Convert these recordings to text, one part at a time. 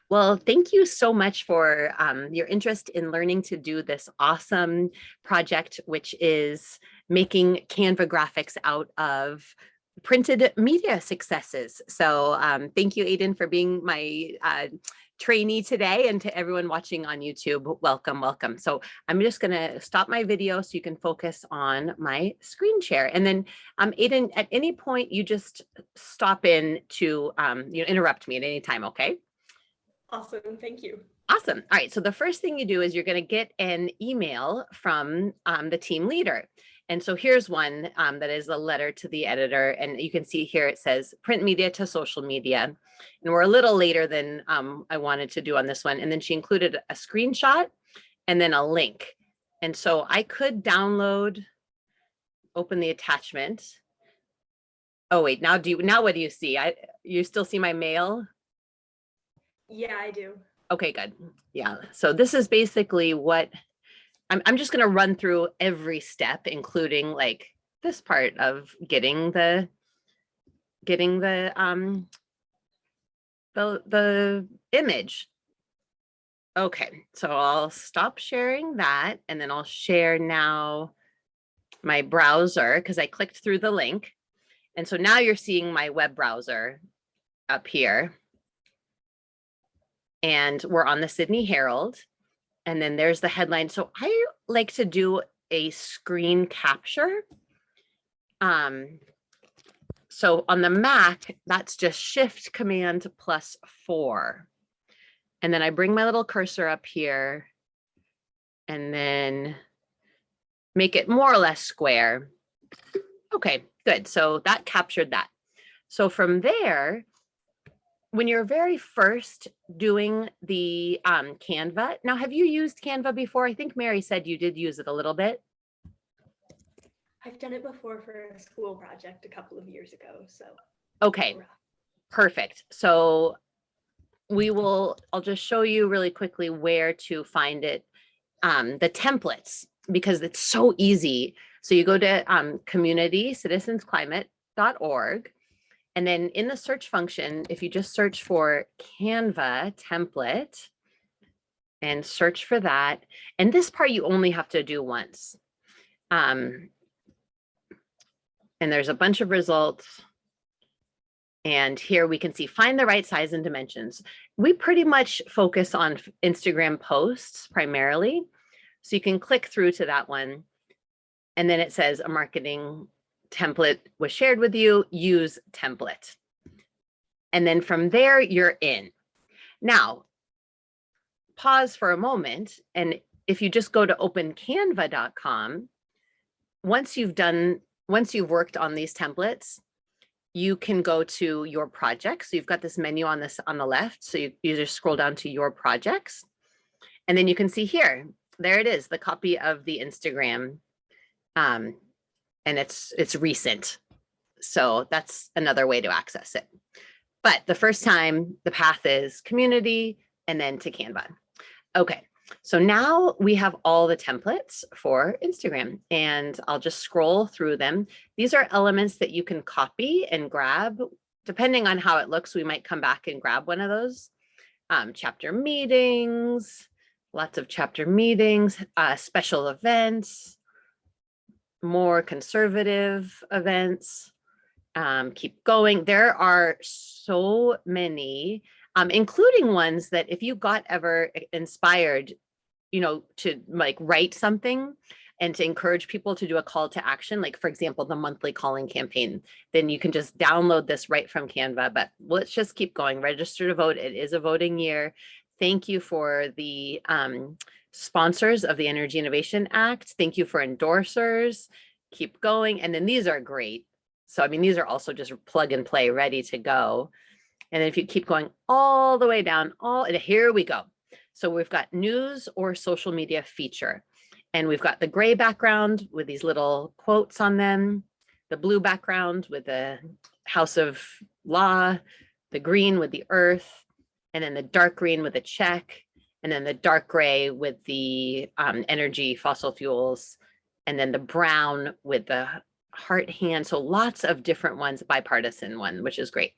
Well, thank you so much for your interest in learning to do this awesome project, which is making Canva graphics out of printed media successes. So thank you, Aiden, for being my trainee today, and to everyone watching on YouTube, welcome, welcome. So I'm just gonna stop my video so you can focus on my screen share. And then Aiden, at any point, you just stop in to interrupt me at any time, okay? Awesome, thank you. Awesome. All right. So the first thing you do is you're going to get an email from the team leader. And so here's one that is a letter to the editor. And you can see here it says print media to social media. And we're a little later than I wanted to do on this one. And then she included a screenshot and then a link. And so I could download, open the attachment. Oh, wait, now what do you see? You still see my mail? Yeah, I do. Okay, good. Yeah. So this is basically what I'm just going to run through every step, including like this part of getting the image. Okay. So I'll stop sharing that, and then I'll share now my browser because I clicked through the link. And so now you're seeing my web browser up here. And we're on the Sydney Herald. And then there's the headline. So I like to do a screen capture. So on the Mac, that's just Shift Command +4. And then I bring my little cursor up here and then make it more or less square. Okay, good. So that captured that. So from there, when you're very first doing the Canva, now have you used Canva before? I think Mary said you did use it a little bit. I've done it before for a school project a couple of years ago, so. Okay, perfect. So I'll just show you really quickly where to find it, the templates, because it's so easy. So you go to communitycitizensclimate.org. And then in the search function, if you just search for Canva template and search for that, and this part you only have to do once. And there's a bunch of results. And here we can see find the right size and dimensions. We pretty much focus on Instagram posts primarily. So you can click through to that one. And then it says a marketing template was shared with you, use template. And then from there, you're in. Now, pause for a moment. And if you just go to opencanva.com, once you've worked on these templates, you can go to your projects. So you've got this menu on the left. So you just scroll down to your projects. And then you can see here, there it is, the copy of the Instagram. And it's recent. So that's another way to access it. But the first time, the path is community and then to Canva. Okay, so now we have all the templates for Instagram, and I'll just scroll through them. These are elements that you can copy and grab. Depending on how it looks, we might come back and grab one of those. Chapter meetings, lots of chapter meetings, special events, more conservative events, keep going. There are so many, including ones that if you got ever inspired, to like write something and to encourage people to do a call to action, like for example, the monthly calling campaign, then you can just download this right from Canva. But let's just keep going. Register to vote. It is a voting year. Thank you for the sponsors of the Energy Innovation Act. Thank you for endorsers. Keep going. And then these are great. So, I mean, these are also just plug and play, ready to go. And then if you keep going all the way down, here we go. So we've got news or social media feature. And we've got the gray background with these little quotes on them, the blue background with the House of Law, the green with the earth, and then the dark green with a check, and then the dark gray with the energy, fossil fuels, and then the brown with the heart hand. So lots of different ones, bipartisan one, which is great.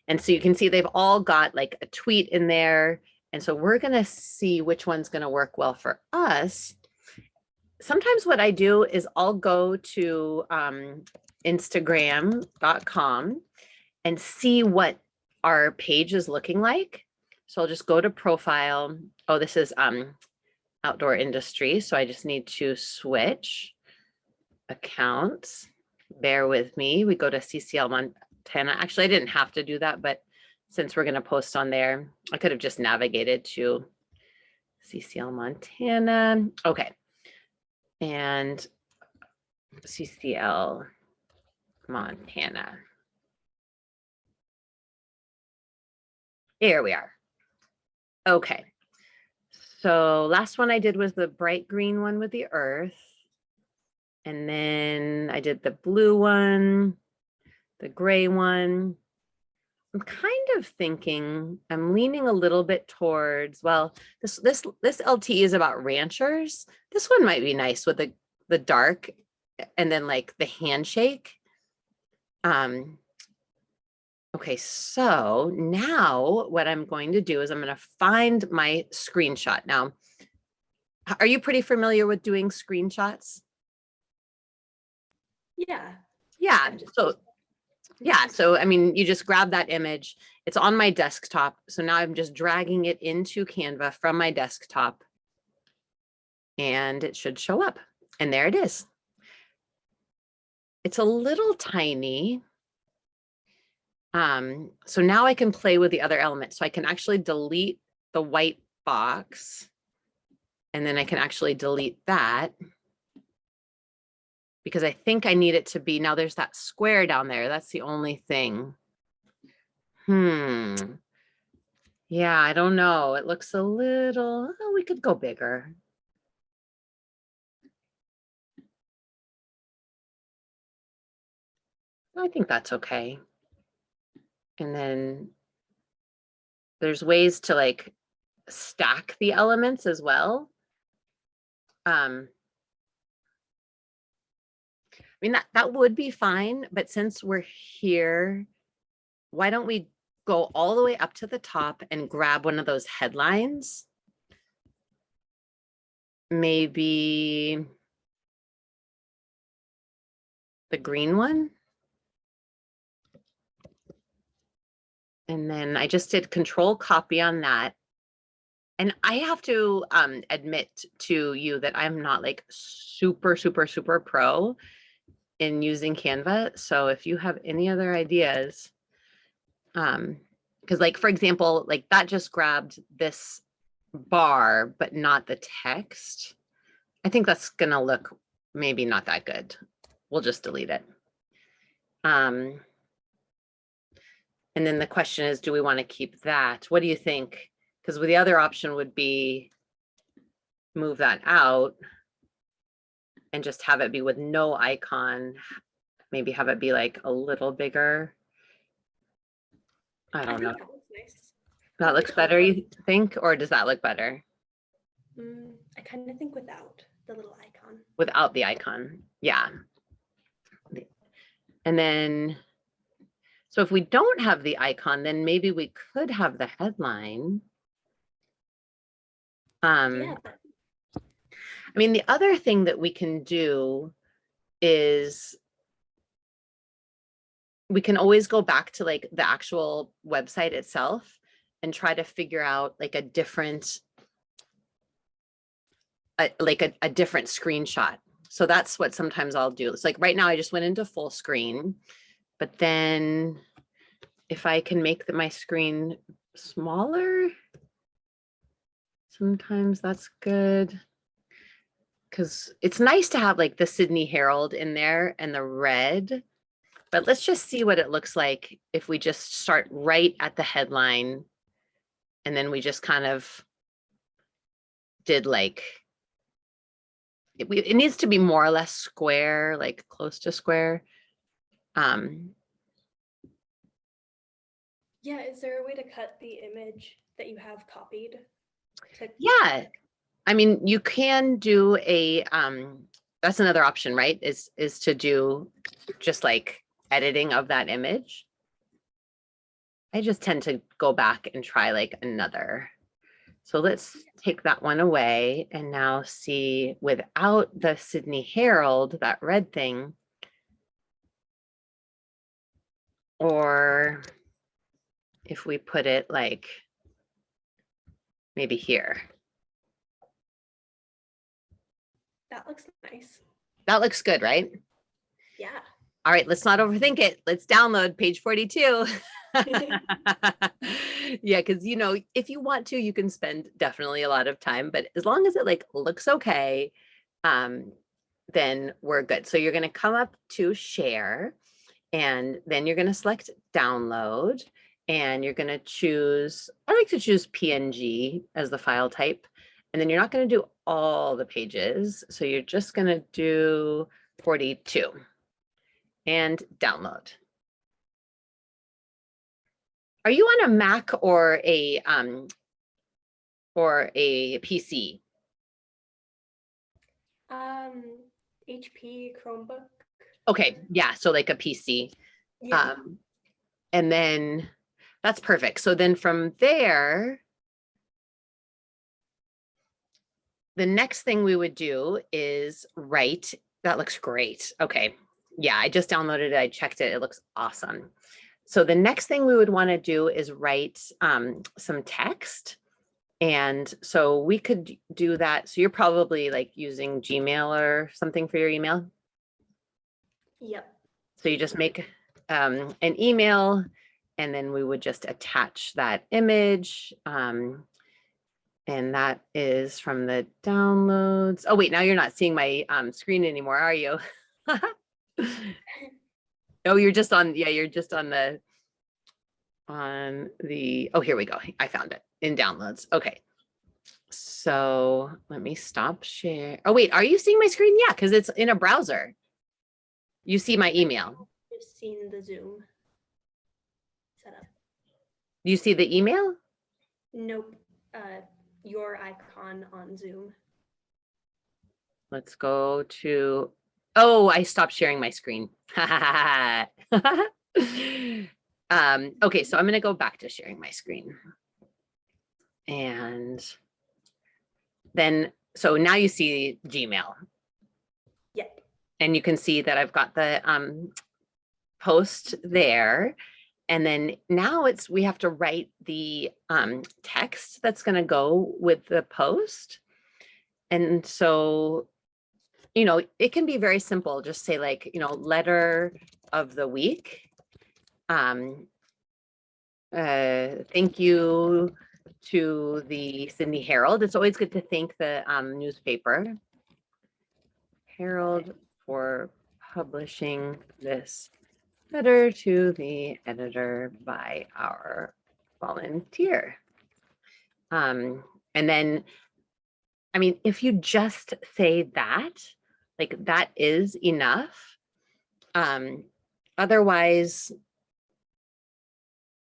And so you can see they've all got like a tweet in there. And so we're going to see which one's going to work well for us. Sometimes what I do is I'll go to Instagram.com and see what our page is looking like. So I'll just go to profile. Oh, this is outdoor industry. So I just need to switch accounts. Bear with me. We go to CCL Montana. Actually, I didn't have to do that, but since we're going to post on there, I could have just navigated to CCL Montana. Okay. And CCL Montana. Here we are. Okay. So last one I did was the bright green one with the earth. And then I did the blue one, the gray one. I'm kind of thinking, I'm leaning a little bit towards, well, this LTE is about ranchers. This one might be nice with the dark and then like the handshake. Okay, so now what I'm going to do is I'm going to find my screenshot. Now, are you pretty familiar with doing screenshots? Yeah. Yeah. So I mean, you just grab that image. It's on my desktop. So now I'm just dragging it into Canva from my desktop and it should show up. And there it is. It's a little tiny. So now I can play with the other elements. So I can actually delete the white box and then I can actually delete that because I think I need it to be, now there's that square down there. That's the only thing. Yeah, I don't know. It looks a little, oh, we could go bigger. I think that's okay. And then there's ways to like stack the elements as well. I mean, that would be fine, but since we're here, why don't we go all the way up to the top and grab one of those headlines? Maybe the green one. And then I just did control copy on that. And I have to admit to you that I'm not like super pro in using Canva. So if you have any other ideas, because like, for example, like that just grabbed this bar, but not the text. I think that's gonna look maybe not that good. We'll just delete it. And then the question is, do we want to keep that? What do you think? Because the other option would be move that out and just have it be with no icon. Maybe have it be like a little bigger. I don't know. That looks nice. That looks better, you think? Or does that look better? I kind of think without the little icon. Without the icon, yeah. And then, so if we don't have the icon, then maybe we could have the headline. Yeah. I mean, the other thing that we can do is we can always go back to like the actual website itself and try to figure out like a different, a different screenshot. So that's what sometimes I'll do. It's like right now I just went into full screen, but then if I can make my screen smaller, sometimes that's good. Because it's nice to have like the Sydney Herald in there and the red, but let's just see what it looks like if we just start right at the headline and then we just kind of did like, it needs to be more or less square, like close to square. Yeah, is there a way to cut the image that you have copied? Yeah, I mean, you can do a That's another option, right? Is to do just like editing of that image. I just tend to go back and try like another. So let's take that one away and now see without the Sydney Herald, that red thing. Or if we put it like maybe here. That looks nice. That looks good, right? Yeah. All right, let's not overthink it. Let's download page 42. Yeah, because you know, if you want to, you can spend definitely a lot of time, but as long as it like looks okay, then we're good. So you're going to come up to share, and then you're going to select download, and you're going to choose, I like to choose PNG as the file type. And then you're not going to do all the pages. So you're just going to do 42 and download. Are you on a Mac or a PC? HP Chromebook. Okay, yeah, so like a PC. Yeah. And then that's perfect. So then from there, the next thing we would do is write. That looks great. Okay. Yeah, I just downloaded it. I checked it. It looks awesome. So the next thing we would want to do is write some text. And so we could do that. So you're probably like using Gmail or something for your email. Yep. So you just make an email, and then we would just attach that image. And that is from the downloads. Oh, wait, now you're not seeing my screen anymore, are you? Oh, you're just on, yeah, you're just on the, oh, here we go. I found it in downloads. Okay. So let me stop share. Oh, wait, are you seeing my screen? Yeah, because it's in a browser. You see my email. Just seen the Zoom setup. You see the email? Nope. Your icon on Zoom. Let's go to, oh, I stopped sharing my screen. Okay, so I'm going to go back to sharing my screen. And then, so now you see Gmail. Yep. And you can see that I've got the post there. And then now we have to write the text that's going to go with the post. And so, you know, it can be very simple. Just say like, you know, letter of the week. Thank you to the Sydney Herald. It's always good to thank the newspaper Herald for publishing this letter to the editor by our volunteer. And then, I mean, if you just say that, like that is enough. Otherwise,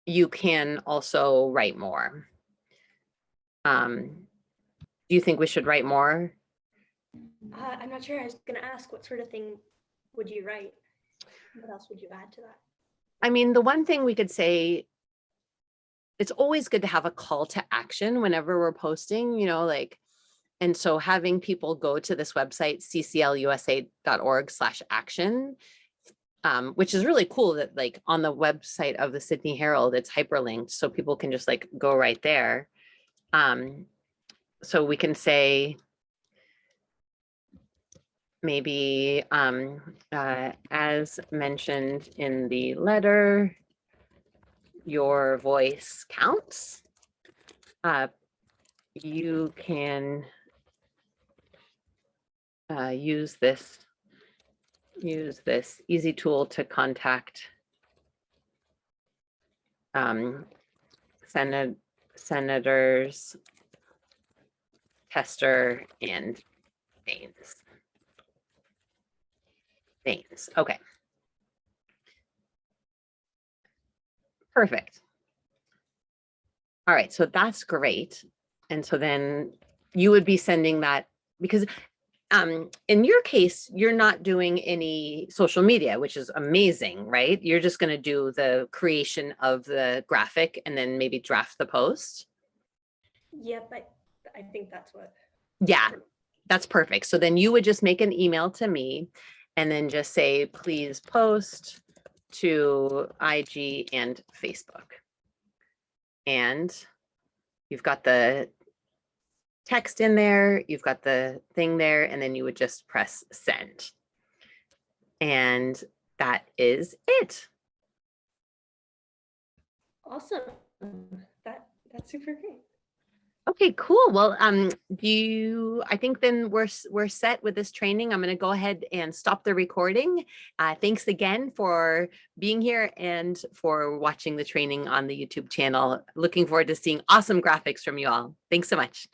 you can also write more. Do you think we should write more? I'm not sure. I was going to ask, what sort of thing would you write? What else would you add to that? I mean, the one thing we could say, it's always good to have a call to action whenever we're posting, you know, like, and so having people go to this website, cclusa.org/action, which is really cool that like on the website of the Sydney Herald, it's hyperlinked. So people can just like go right there. So we can say, maybe as mentioned in the letter, your voice counts. You can use this easy tool to contact senators Tester and Baines. Okay. Perfect. All right, so that's great. And so then you would be sending that, because in your case, you're not doing any social media, which is amazing, right? You're just going to do the creation of the graphic and then maybe draft the post. Yep, I think that's what. Yeah, that's perfect. So then you would just make an email to me and then just say, please post to IG and Facebook. And you've got the text in there, you've got the thing there, and then you would just press send. And that is it. Awesome. That's super great. Okay, cool. Well, I think then we're set with this training. I'm going to go ahead and stop the recording. Thanks again for being here and for watching the training on the YouTube channel. Looking forward to seeing awesome graphics from you all. Thanks so much.